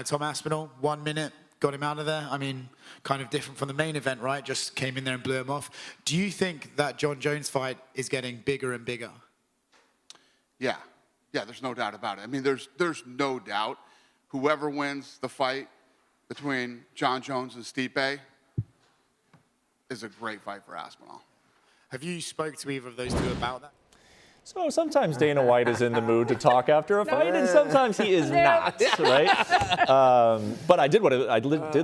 Tom Aspinall, 1 minute, got him out of there. I mean, kind of different from the main event, right? Just came in there and blew him off. Do you think that Jon Jones fight is getting bigger and bigger? Yeah, there's no doubt about it. I mean, there's no doubt whoever wins the fight between Jon Jones and Stipe is a great fight for Aspinall. Have you spoke to either of those two about that? So sometimes Dana White is in the mood to talk after a fight, and sometimes he is not, right? But I did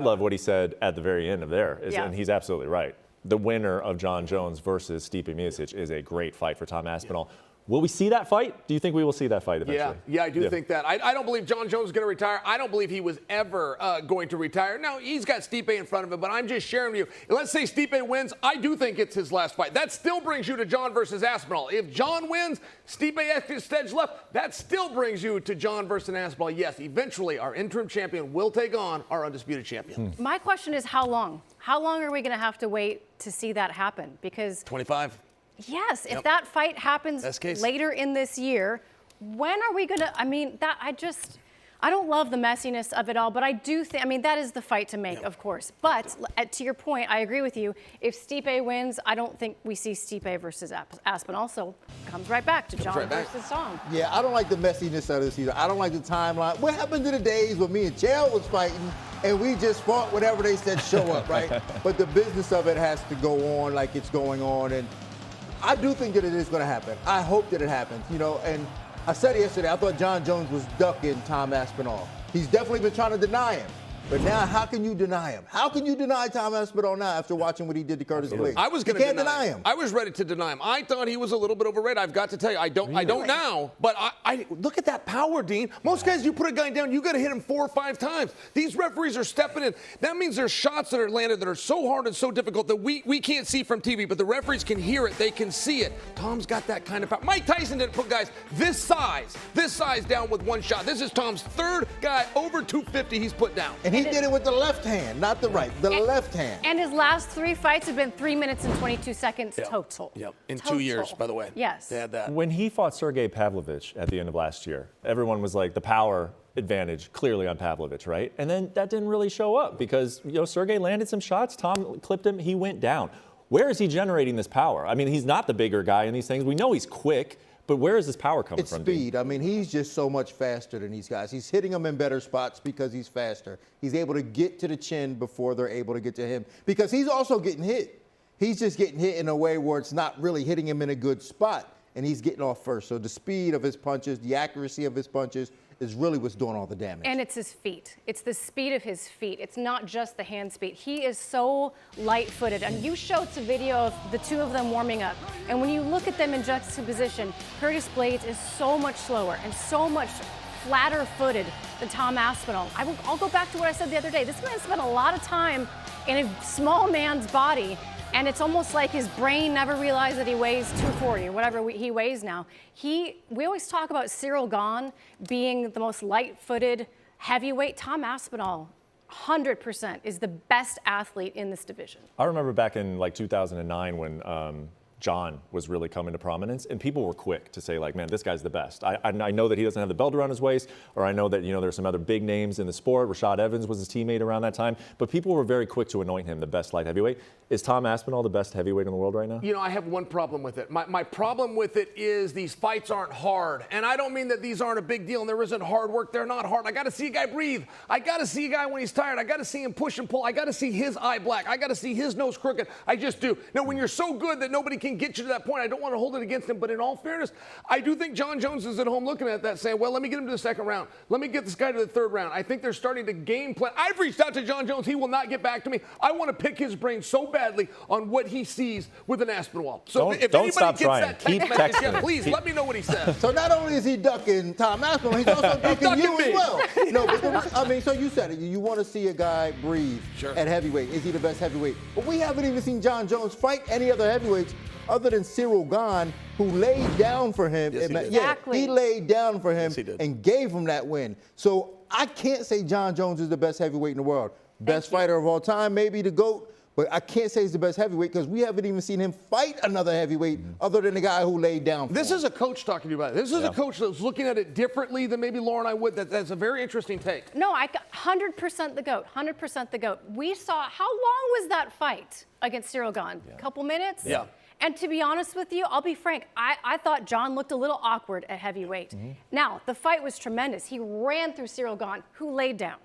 love what he said at the very end of there, and he's absolutely right. The winner of Jon Jones versus Stipe Miocic is a great fight for Tom Aspinall. Will we see that fight? Do you think we will see that fight eventually? Yeah, I do think that. I don't believe Jon Jones is going to retire. I don't believe he was ever going to retire. Now, he's got Stipe in front of him, but I'm just sharing with you. Let's say Stipe wins. I do think it's his last fight. That still brings you to Jon versus Aspinall. If Jon wins, Stipe edge left, that still brings you to Jon versus Aspinall. Yes, eventually our interim champion will take on our undisputed champion. My question is how long? How long are we going to have to wait to see that happen? Because 25. Yes, if that fight happens later in this year, when are we going to, I mean, I don't love the messiness of it all, but I do think, I mean, that is the fight to make, of course. But to your point, I agree with you. If Stipe wins, I don't think we see Stipe versus Aspinall. So comes right back to Jon versus Tom. Yeah, I don't like the messiness of this either. I don't like the timeline. What happened to the days when me and Chael was fighting and we just fought whatever they said show up, right? But the business of it has to go on like it's going on. And I do think that it is going to happen. I hope that it happens, you know, and I said it yesterday, I thought Jon Jones was ducking Tom Aspinall. He's definitely been trying to deny him. But now, how can you deny him? How can you deny Tom Aspinall now after watching what he did to Curtis Blaydes? I was going to deny him. I was ready to deny him. I thought he was a little bit overrated. I've got to tell you, I don't now. But I look at that power, Dean. Most guys, you put a guy down, you got to hit him 4 or 5 times. These referees are stepping in. That means there's shots that are landed that are so hard and so difficult that we can't see from TV, but the referees can hear it. They can see it. Tom's got that kind of power. Mike Tyson didn't put guys this size down with one shot. This is Tom's third guy over 250 he's put down. And he did it with the left hand, not the right, the left hand. And his last 3 fights have been 3 minutes and 22 seconds total. Yep. In 2 years, by the way. Yes. They had that. When he fought Sergey Pavlovich at the end of last year, everyone was like, the power advantage clearly on Pavlovich, right? And then that didn't really show up because, you know, Sergey landed some shots, Tom clipped him, he went down. Where is he generating this power? I mean, he's not the bigger guy in these things. We know he's quick, but where is this power coming from? It's speed. I mean, he's just so much faster than these guys. He's hitting them in better spots because he's faster. He's able to get to the chin before they're able to get to him because he's also getting hit. He's just getting hit in a way where it's not really hitting him in a good spot, and he's getting off first. So the speed of his punches, the accuracy of his punches is really what's doing all the damage. And it's his feet. It's the speed of his feet. It's not just the hand speed. He is so light-footed. And you showed some video of the two of them warming up. And when you look at them in juxtaposition, Curtis Blaydes is so much slower and so much flatter-footed than Tom Aspinall. I'll go back to what I said the other day. This man spent a lot of time in a small man's body, and it's almost like his brain never realized that he weighs 240, whatever he weighs now. We always talk about Cyril Gane being the most light-footed heavyweight. Tom Aspinall, 100%, is the best athlete in this division. I remember back in like 2009 when Jon was really coming to prominence, and people were quick to say, like, man, this guy's the best. I know that he doesn't have the belt around his waist, or I know that, you know, there's some other big names in the sport. Rashad Evans was his teammate around that time, but people were very quick to anoint him the best light heavyweight. Is Tom Aspinall the best heavyweight in the world right now? You know, I have one problem with it. My problem with it is these fights aren't hard. And I don't mean that these aren't a big deal and there isn't hard work. They're not hard. I got to see a guy breathe. I got to see a guy when he's tired. I got to see him push and pull. I got to see his eye black. I got to see his nose crooked. I just do. Now, when you're so good that nobody can get you to that point, I don't want to hold it against him. But in all fairness, I do think Jon Jones is at home looking at that saying, well, let me get him to the second round. Let me get this guy to the third round. I think they're starting to game plan. I've reached out to Jon Jones. He will not get back to me. I want to pick his brain so badly on what he sees with an Aspinall. So if don't anybody stop gets trying. that Keep text message, texting. please let me know what he says. So not only is he ducking Tom Aspinall, he's also ducking you as well. No, but I mean, so you said it. You want to see a guy breathe at heavyweight. Is he the best heavyweight? But we haven't even seen Jon Jones fight any other heavyweights other than Cyril Gane, who laid down for him. Yes, he did. Exactly. He laid down for him Yes, he did. and gave him that win. So I can't say Jon Jones is the best heavyweight in the world. Best fighter of all time, maybe the GOAT. But I can't say he's the best heavyweight because we haven't even seen him fight another heavyweight other than the guy who laid down for This him. is a coach talking to you about it. This is a coach that's looking at it differently than maybe Laura and I would. That's a very interesting take. No, 100% the GOAT, 100% the GOAT. We saw, how long was that fight against Cyril Gane? A couple minutes? Yeah. And to be honest with you, I'll be frank, I thought Jon looked a little awkward at heavyweight. Now, the fight was tremendous. He ran through Cyril Gane, who laid down.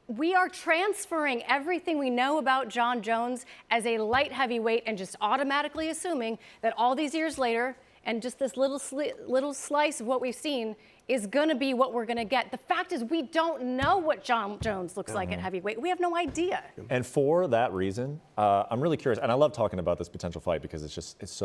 We are transferring everything we know about Jon Jones as a light heavyweight and just automatically assuming that all these years later, and just this little slice of what we've seen is going to be what we're going to get. The fact is we don't know what Jon Jones looks like at heavyweight. We have no idea. And for that reason, I'm really curious, and I love talking about this potential fight because it's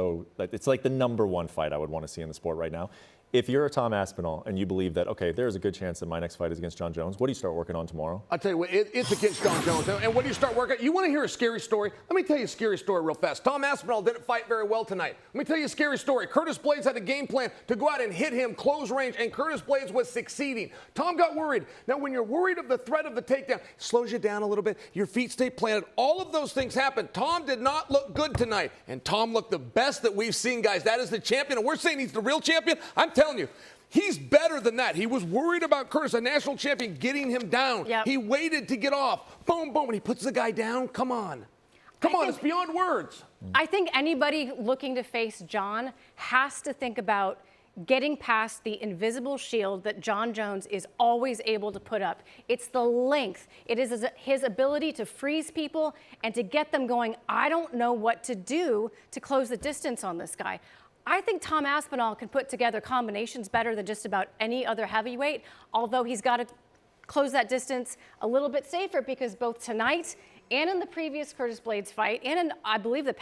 like the #1 fight I would want to see in the sport right now. If you're a Tom Aspinall and you believe that, okay, there's a good chance that my next fight is against Jon Jones, what do you start working on tomorrow? I'll tell you what, it's against Jon Jones. And what do you start working? You want to hear a scary story? Let me tell you a scary story real fast. Tom Aspinall didn't fight very well tonight. Let me tell you a scary story. Curtis Blaydes had a game plan to go out and hit him close range, and Curtis Blaydes was succeeding. Tom got worried. Now, when you're worried of the threat of the takedown, it slows you down a little bit. Your feet stay planted. All of those things happen. Tom did not look good tonight, and Tom looked the best that we've seen, guys. That is the champion, and we're saying he's the real champion. I'm telling you. He's better than that. He was worried about Curtis, a national champion, getting him down. Yep. He waited to get off. Boom, boom, and he puts the guy down. Come on. Come on, it's beyond words. I think anybody looking to face Jon has to think about getting past the invisible shield that Jon Jones is always able to put up. It's the length. It is his ability to freeze people and to get them going, I don't know what to do to close the distance on this guy. I think Tom Aspinall can put together combinations better than just about any other heavyweight, although he's got to close that distance a little bit safer because both tonight and in the previous Curtis Blaydes fight and in, I believe, the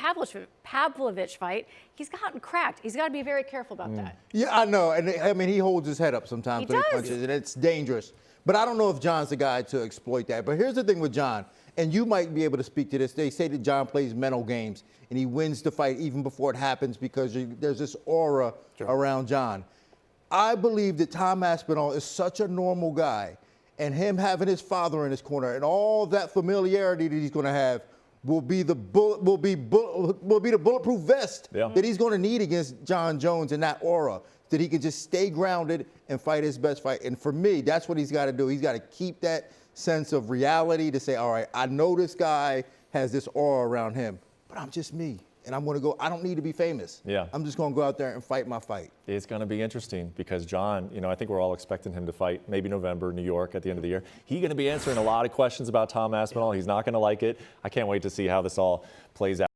Pavlovich fight, he's gotten cracked. He's got to be very careful about that. Yeah, I know. And I mean, he holds his head up sometimes when he punches, and it's dangerous. But I don't know if Jon's the guy to exploit that. But here's the thing with Jon, and you might be able to speak to this. They say that Jon plays mental games, and he wins the fight even before it happens because there's this aura around Jon. I believe that Tom Aspinall is such a normal guy, and him having his father in his corner and all that familiarity that he's going to have will be the bulletproof vest that he's going to need against Jon Jones and that aura, that he can just stay grounded and fight his best fight. And for me, that's what he's got to do. He's got to keep that sense of reality to say, all right, I know this guy has this aura around him, but I'm just me. And I'm going to go, I don't need to be famous. Yeah. I'm just going to go out there and fight my fight. It's going to be interesting because Jon, I think we're all expecting him to fight maybe November, New York at the end of the year. He's going to be answering a lot of questions about Tom Aspinall. He's not going to like it. I can't wait to see how this all plays out.